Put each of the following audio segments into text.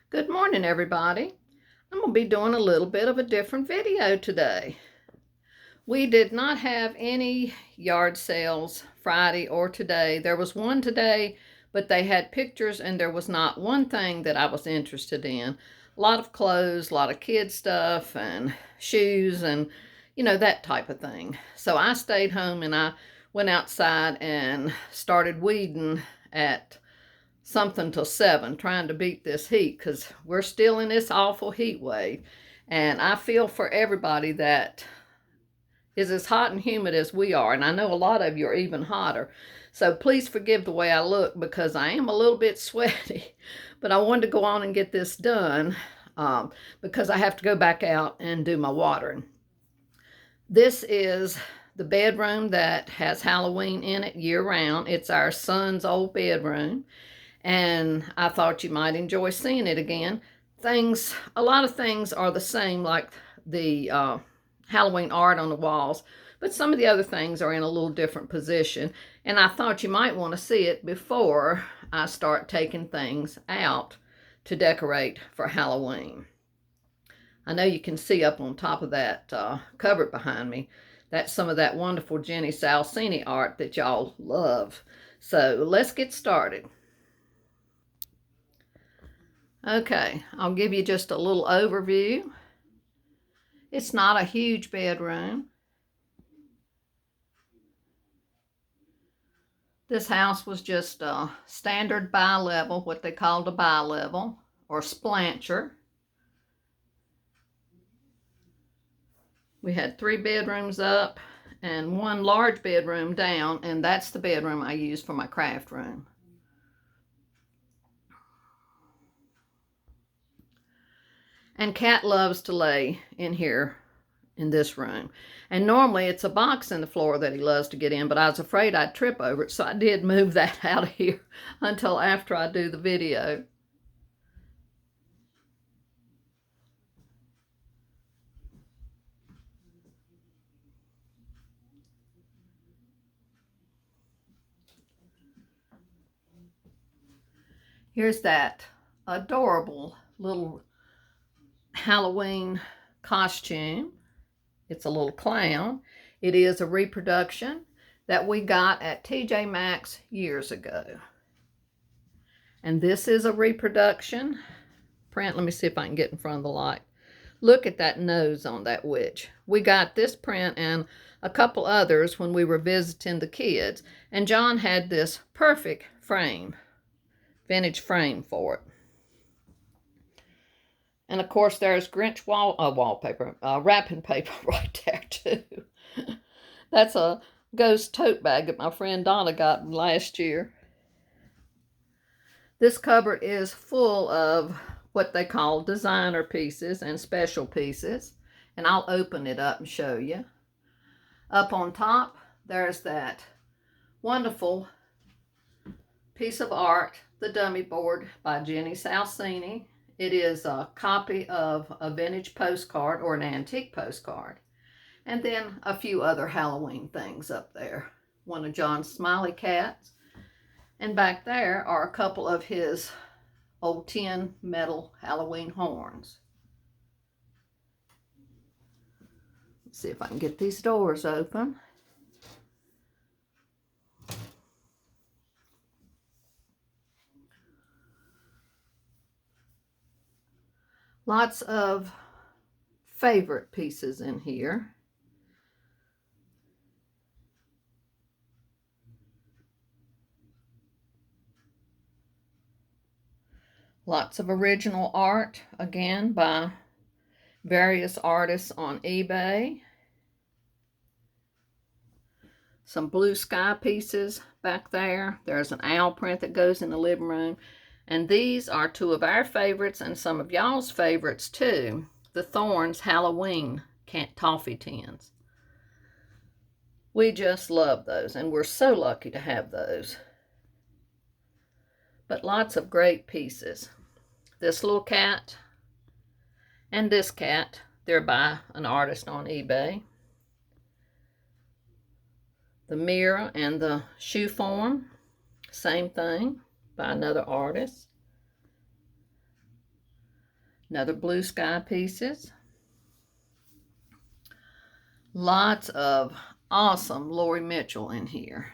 Good morning, everybody. I'm going to be doing a little bit of a different video today. We did not have any yard sales Friday or today. There was one today, but they had pictures and there was not one thing that I was interested in. A lot of clothes, a lot of kid stuff and shoes and, that type of thing. So I stayed home and I went outside and started weeding at something till 7, trying to beat this heat because we're still in this awful heat wave. And I feel for everybody that is as hot and humid as we are. And I know a lot of you are even hotter. So please forgive the way I look because I am a little bit sweaty. But I wanted to go on and get this done because I have to go back out and do my watering. This is the bedroom that has Halloween in it year round. It's our son's old bedroom. And I thought you might enjoy seeing it again. A lot of things are the same, like the Halloween art on the walls, but some of the other things are in a little different position. And I thought you might want to see it before I start taking things out to decorate for Halloween. I know you can see up on top of that cupboard behind me, that's some of that wonderful Jenny Salcini art that y'all love. So let's get started. Okay, I'll give you just a little overview. It's not a huge bedroom. This house was just a standard bi-level, what they called a bi-level or splancher. We had 3 bedrooms up and 1 large bedroom down, and that's the bedroom I use for my craft room. And Kat loves to lay in here in this room. And normally it's a box in the floor that he loves to get in, but I was afraid I'd trip over it, so I did move that out of here until after I do the video. Here's that adorable little Halloween costume. It's a little clown. It is a reproduction that we got at TJ Maxx years ago. And this is a reproduction print. Let me see if I can get in front of the light. Look at that nose on that witch. We got this print and a couple others when we were visiting the kids. And John had this perfect frame, vintage frame for it. And of course, there's Grinch wrapping paper right there too. That's a ghost tote bag that my friend Donna got last year. This cupboard is full of what they call designer pieces and special pieces. And I'll open it up and show you. Up on top, there's that wonderful piece of art, the dummy board by Jenny Salcini. It is a copy of a vintage postcard or an antique postcard. And then a few other Halloween things up there. One of John's smiley cats. And back there are a couple of his old tin metal Halloween horns. Let's see if I can get these doors open. Lots of favorite pieces in here. Lots of original art, again, by various artists on eBay. Some blue sky pieces back there. There's an owl print that goes in the living room. And these are 2 of our favorites and some of y'all's favorites too. The Thorns Halloween toffee tins. We just love those and we're so lucky to have those. But lots of great pieces. This little cat and this cat, they're by an artist on eBay. The mirror and the shoe form, same thing, by another artist. Another blue sky pieces. Lots of awesome Lori Mitchell in here.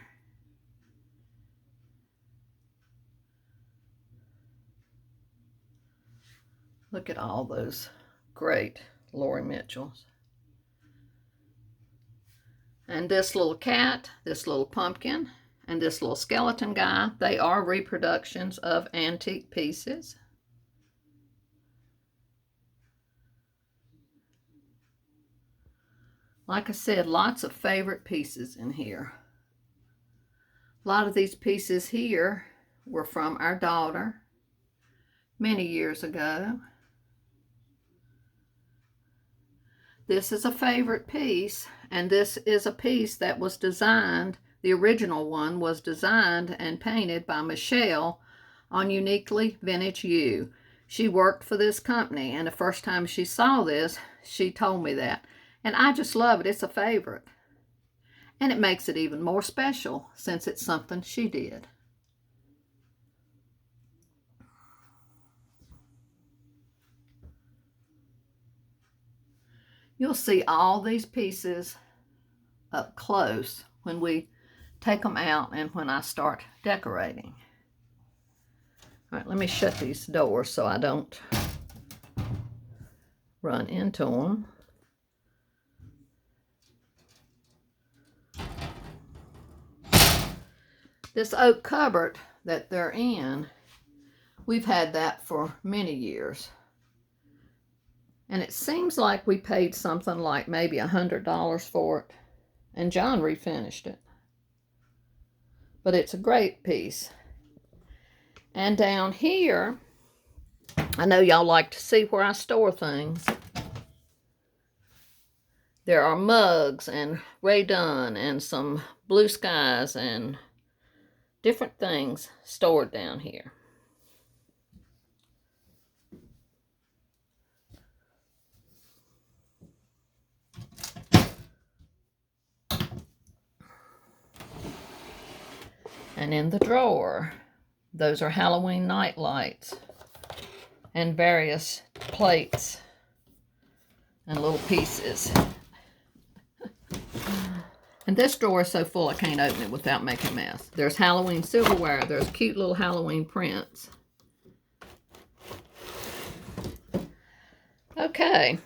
Look at all those great Lori Mitchells. And this little cat, this little pumpkin, and this little skeleton guy, they are reproductions of antique pieces. Like I said, lots of favorite pieces in here. A lot of these pieces here were from our daughter many years ago. This is a favorite piece, and this is a piece that was designed, the original one was designed and painted by Michelle on Uniquely Vintage You. She worked for this company, and the first time she saw this, she told me that. And I just love it. It's a favorite. And it makes it even more special since it's something she did. You'll see all these pieces up close when we take them out and when I start decorating. All right, let me shut these doors so I don't run into them. This oak cupboard that they're in, we've had that for many years. And it seems like we paid something like maybe $100 for it. And John refinished it. But it's a great piece. And down here, I know y'all like to see where I store things. There are mugs and Ray Dunn and some blue skies and different things stored down here. And in the drawer, those are Halloween night lights and various plates and little pieces. And this drawer is so full I can't open it without making a mess. There's Halloween silverware. There's cute little Halloween prints. Okay.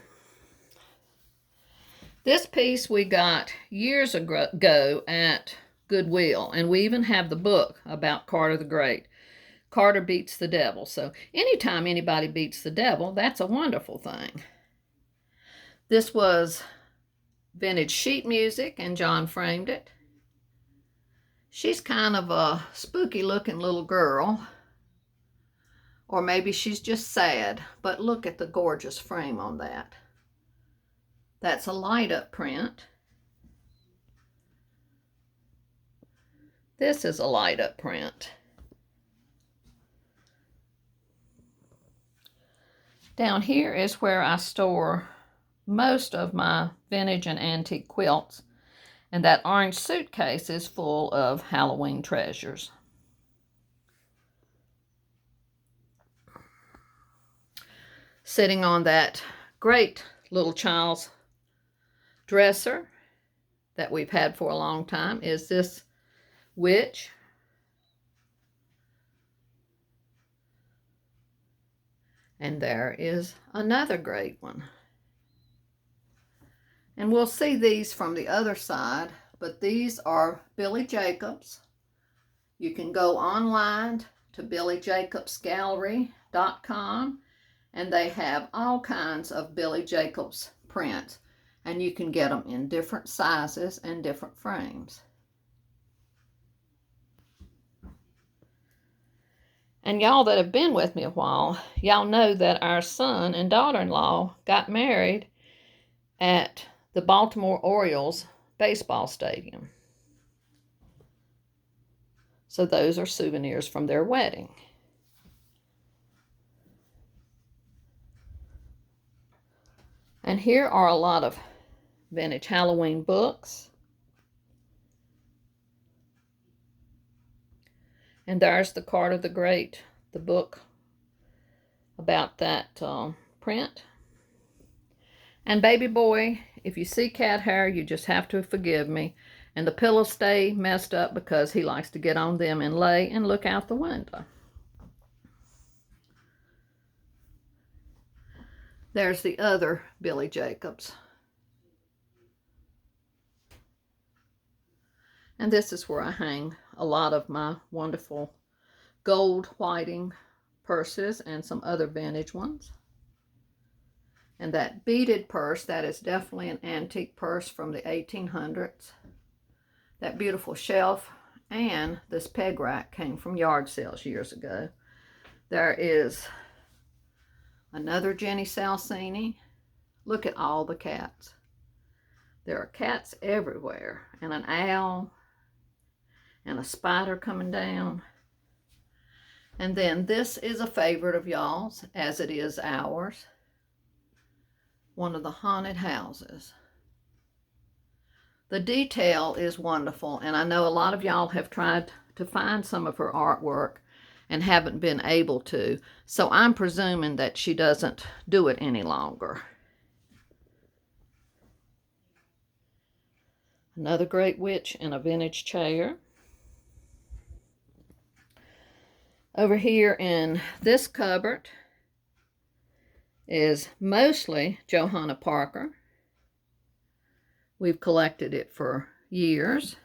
This piece we got years ago at Goodwill, and we even have the book about Carter the Great. Carter beats the devil. So anytime anybody beats the devil, that's a wonderful thing. This was vintage sheet music, and John framed it. She's kind of a spooky looking little girl, or maybe she's just sad, but look at the gorgeous frame on that. That's a light up print. This is a light up print. Down here is where I store most of my vintage and antique quilts, and that orange suitcase is full of Halloween treasures. Sitting on that great little child's dresser that we've had for a long time is this witch. And there is another great one. And we'll see these from the other side, but these are Billy Jacobs. You can go online to billyjacobsgallery.com, and they have all kinds of Billy Jacobs prints, and you can get them in different sizes and different frames. And y'all that have been with me a while, y'all know that our son and daughter-in-law got married at the Baltimore Orioles baseball stadium. So those are souvenirs from their wedding. And here are a lot of vintage Halloween books. And there's the Carter the Great, the book about that print. And baby boy, if you see cat hair, you just have to forgive me. And the pillows stay messed up because he likes to get on them and lay and look out the window. There's the other Billy Jacobs. And this is where I hang a lot of my wonderful gold whiting purses and some other vintage ones. And that beaded purse, that is definitely an antique purse from the 1800s. That beautiful shelf and this peg rack came from yard sales years ago. There is another Jenny Salsini. Look at all the cats. There are cats everywhere, and an owl, and a spider coming down. And then this is a favorite of y'all's, as it is ours. One of the haunted houses. The detail is wonderful, and I know a lot of y'all have tried to find some of her artwork and haven't been able to, so I'm presuming that she doesn't do it any longer. Another great witch in a vintage chair. Over here in this cupboard is mostly Johanna Parker. We've collected it for years.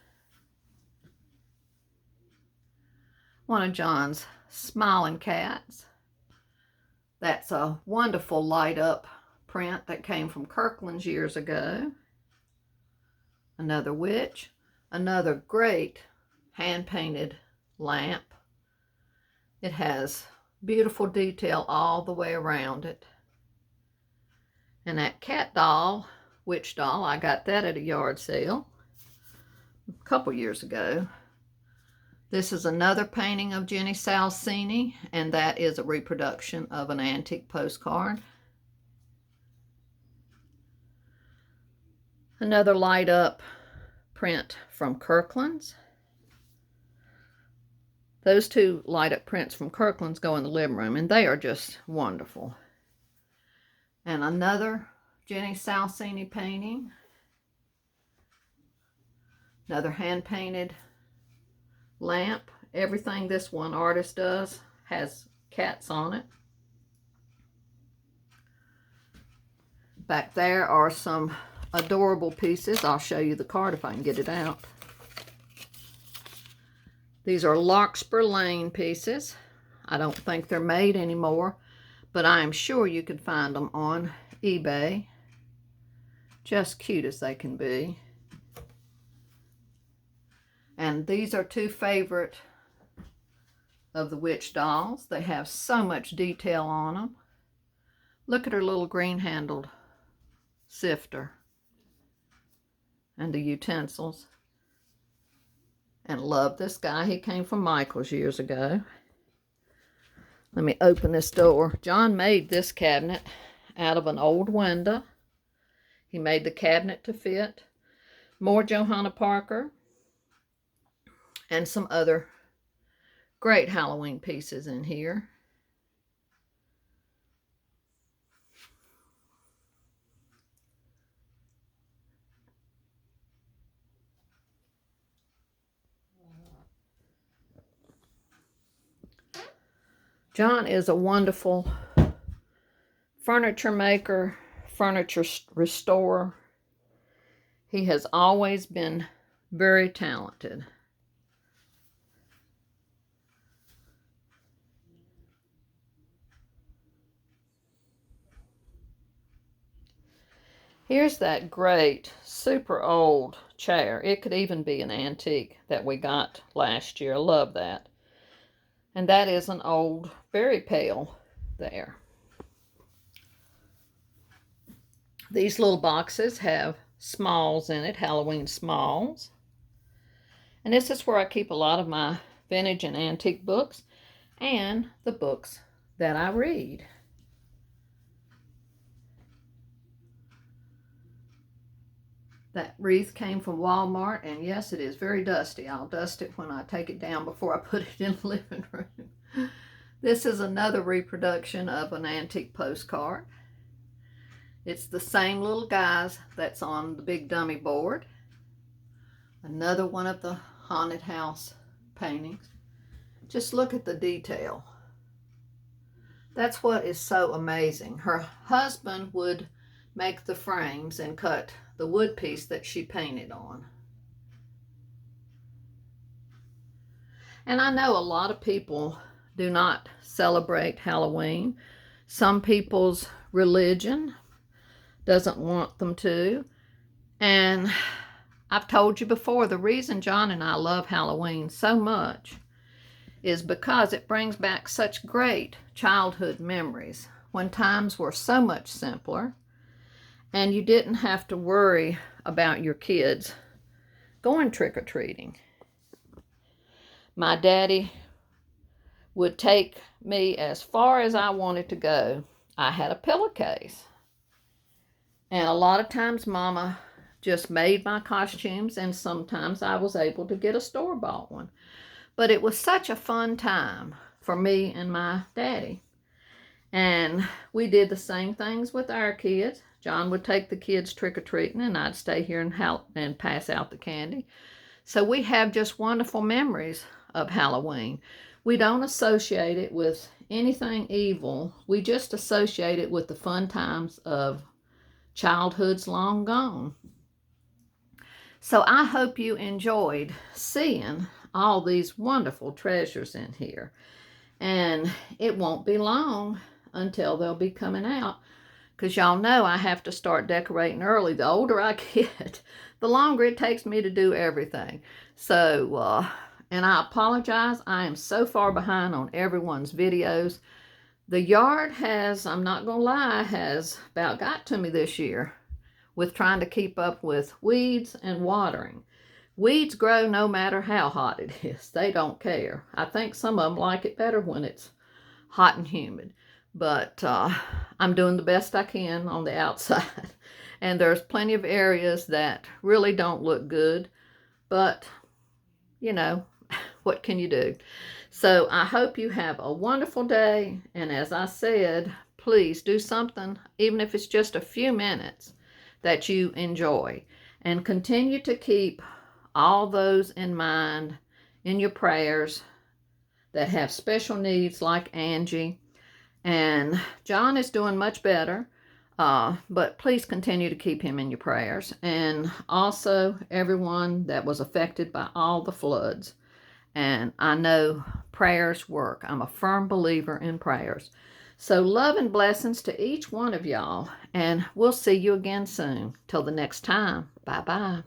One of John's smiling cats. That's a wonderful light up print that came from Kirkland's years ago. Another witch. Another great hand painted lamp. It has beautiful detail all the way around it. And that cat doll, witch doll, I got that at a yard sale a couple years ago. This is another painting of Jenny Salsini, and that is a reproduction of an antique postcard. Another light up print from Kirkland's. Those two light up prints from Kirkland's go in the living room, and they are just wonderful. And another Jenny Salsini painting. Another hand painted lamp. Everything this one artist does has cats on it. Back there are some adorable pieces. I'll show you the card if I can get it out. These are Larkspur Lane pieces. I don't think they're made anymore, but I am sure you could find them on eBay. Just cute as they can be. And these are two favorite of the witch dolls. They have so much detail on them. Look at her little green-handled sifter and the utensils. And love this guy. He came from Michael's years ago. Let me open this door. John made this cabinet out of an old window. He made the cabinet to fit. More Johanna Parker. And some other great Halloween pieces in here. John is a wonderful furniture maker, furniture restorer. He has always been very talented. Here's that great, super old chair. It could even be an antique that we got last year. I love that. And that is an old, very pale there. These little boxes have smalls in it, Halloween smalls. And this is where I keep a lot of my vintage and antique books and the books that I read. That wreath came from Walmart, and yes, it is very dusty. I'll dust it when I take it down before I put it in the living room. This is another reproduction of an antique postcard. It's the same little guys that's on the big dummy board. Another one of the haunted house paintings. Just look at the detail. That's what is so amazing. Her husband would make the frames and cut the wood piece that she painted on. And I know a lot of people do not celebrate Halloween. Some people's religion doesn't want them to. And I've told you before, the reason John and I love Halloween so much is because it brings back such great childhood memories when times were so much simpler and you didn't have to worry about your kids going trick-or-treating. My daddy would take me as far as I wanted to go. I had a pillowcase. And a lot of times Mama just made my costumes, and sometimes I was able to get a store-bought one. But it was such a fun time for me and my daddy. And we did the same things with our kids. John would take the kids trick-or-treating, and I'd stay here and pass out the candy. So we have just wonderful memories of Halloween. We don't associate it with anything evil. We just associate it with the fun times of childhoods long gone. So I hope you enjoyed seeing all these wonderful treasures in here. And it won't be long until they'll be coming out, because y'all know I have to start decorating early. The older I get, the longer it takes me to do everything. So, and I apologize, I am so far behind on everyone's videos. The yard has, I'm not gonna lie, has about got to me this year with trying to keep up with weeds and watering. Weeds grow no matter how hot it is. They don't care. I think some of them like it better when it's hot and humid. But I'm doing the best I can on the outside. And there's plenty of areas that really don't look good. But, you know, what can you do? So I hope you have a wonderful day. And as I said, please do something, even if it's just a few minutes, that you enjoy. And continue to keep all those in mind in your prayers that have special needs, like Angie. And John is doing much better, but please continue to keep him in your prayers. And also everyone that was affected by all the floods. And I know prayers work. I'm a firm believer in prayers. So love and blessings to each one of y'all. And we'll see you again soon. Till the next time. Bye-bye.